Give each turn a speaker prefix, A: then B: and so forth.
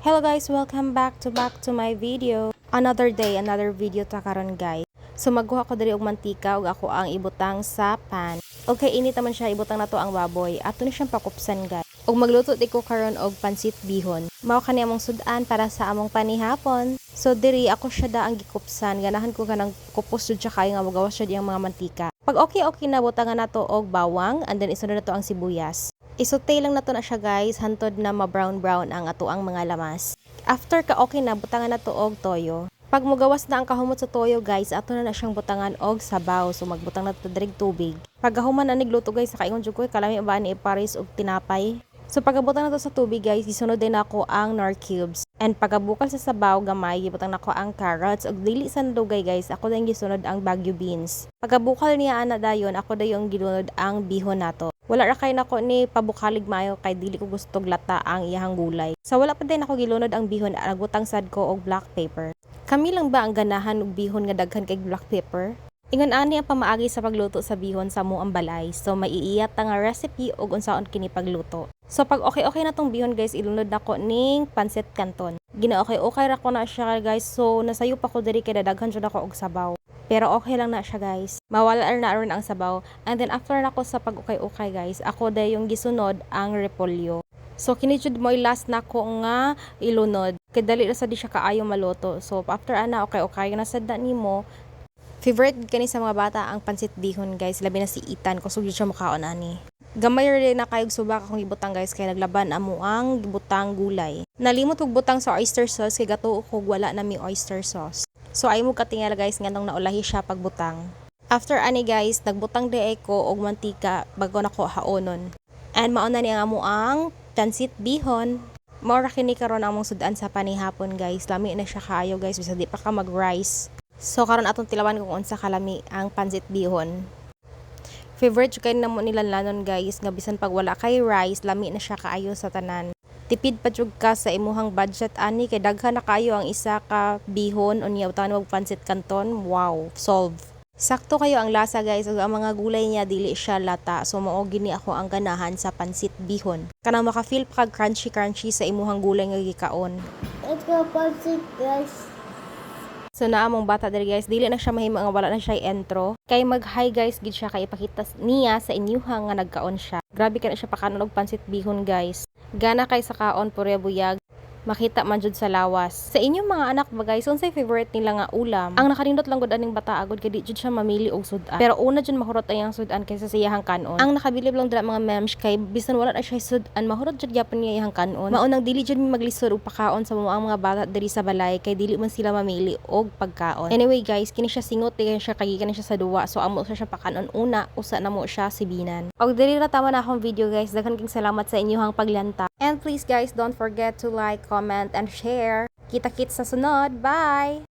A: Hello guys, welcome back to my video. Another day, another video ta karon guys. So magkuha ko diri og mantika ug ako ang ibutang sa pan. Okay, init naman siya, ibutang na to ang baboy. Ato ni siyang pakupsan guys. Ug magluto di ko karon og pansit bihon. Mao kani among sudan para sa among panihapon. So diri ako siya da ang gikupsan. Ganahan ko kanang kupos jud siya kay nga magawas siya diyang mga mantika. Pag okay na butangan nato og bawang and then isunod nato ang sibuyas. Isote lang nato na siya guys, hantod na ma-brown ang ato ang mga lamas. After ka okay na, butangan nato og toyo. Pag mugawas na ang kahumot sa toyo guys, ato na siyang butangan og sabaw. So magbutang nato dirig tubig. Pag gahuman na nigluto guys, sa kaingon jud ko kalami ba ni ipares og tinapay. So pagabutang nato sa tubig guys, isunod din ako ang nor cubes. And pagabukal sa sabaw gamay, gibutang nako ang carrots ug dili sa dugay guys, ako din gisunod ang Baguio beans. Pagabukal niya ana dayon, ako dayon gilunod ang bihon nato. Wala ra kay nako ni pabukalig maayo kay dili ko gusto glata ang iyang gulay. So wala pa din ako gilunod ang bihon, nagutang sad ko og black pepper. Kami lang ba ang ganahan og bihon nga daghan kay black pepper? Ingon ani ang pamaagi sa pagluto sa bihon sa muang balay. So maiiyat ta nga recipe og unsaon kini pagluto. So pag okay na tong bihon guys, ilunod nako ning pancit canton. Gina-okay ra ko na siya guys. So nasayo pa ko diri kay daghan jud ako og sabaw. Pero okay lang na siya guys. Mawala na ron ang sabaw. And then after nako sa pag okay guys, ako day yung gisunod ang repolyo. So kini jud mo last nako nga ilunod. Kay dali ra sa di siya kaayo maluto. So after ana okay na sad na nimo. Favorite kani sa mga bata ang pansit bihon guys, labi na si Ethan kusog jud siya makaon ani. Gamay rin na kayog subak akong gibutang guys kay naglaban amo ang gibutang gulay. Nalimot og butang sa oyster sauce kay gato ko wala na mi oyster sauce. So ay mo katingala guys nganong naulahi siya pagbutang. After ani guys, nagbutang di ko og mantika bago nako haonon. And mao na ni ang amo ang pansit bihon. Mao ra kini karon among sudan sa panihapon guys. Lami na siya kaayo guys bisag di pa ka mag-rice. So karon atong tilawan kung unsa kalami ang pansit bihon. Favorite kay namo nila lanon guys nga bisan pag wala kay rice, lami na siya kaayo sa tanan. Tipid pa jud ka sa imuhang budget ani kay daghan na kayo ang isa ka bihon unya utan og pansit canton. Wow, solve. Sakto kayo ang lasa guys ug ang mga gulay niya dili siya lata. So mao gini ako ang ganahan sa pansit bihon. Kanang maka-feel pa kag crunchy sa imuhang gulay nga gikaon.
B: Ito pansit guys.
A: So naamong bata diri guys, dili na siya mahimo nga wala na siya intro. Kay mag-hi guys gid siya kay ipakita niya sa inyuha nga nagkaon siya. Grabe ka na siya pakanon og pansit bihon guys. Gana kay sa kaon pure buyag. Makita man jud sa lawas. Sa inyong mga anak ba guys, unsay favorite nila nga ulam? Ang nakarindot lang gud aning bata agod kay di jud siya mamili og sudan. Pero una jud mahurot ang sudan kaysa sa iyang kanon. Ang nakabilib lang dira mga memes kay bisan wala na siya sudan, mahurot jud gyapon niya iyang kanon. Maunang dili jud mi maglisod og pakaon sa mga bata diri sa balay kay dili man sila mamili og pagkaon. Anyway guys, kini siya singot kay siya kagikan siya sa duwa. So amo siya pakanon una, usa na mo siya sibinan. Og diri ra tama na akong video guys. Daghan king salamat sa inyong paglanta. And please guys, don't forget to like, comment, and share. Kita-kits sa sunod. Bye!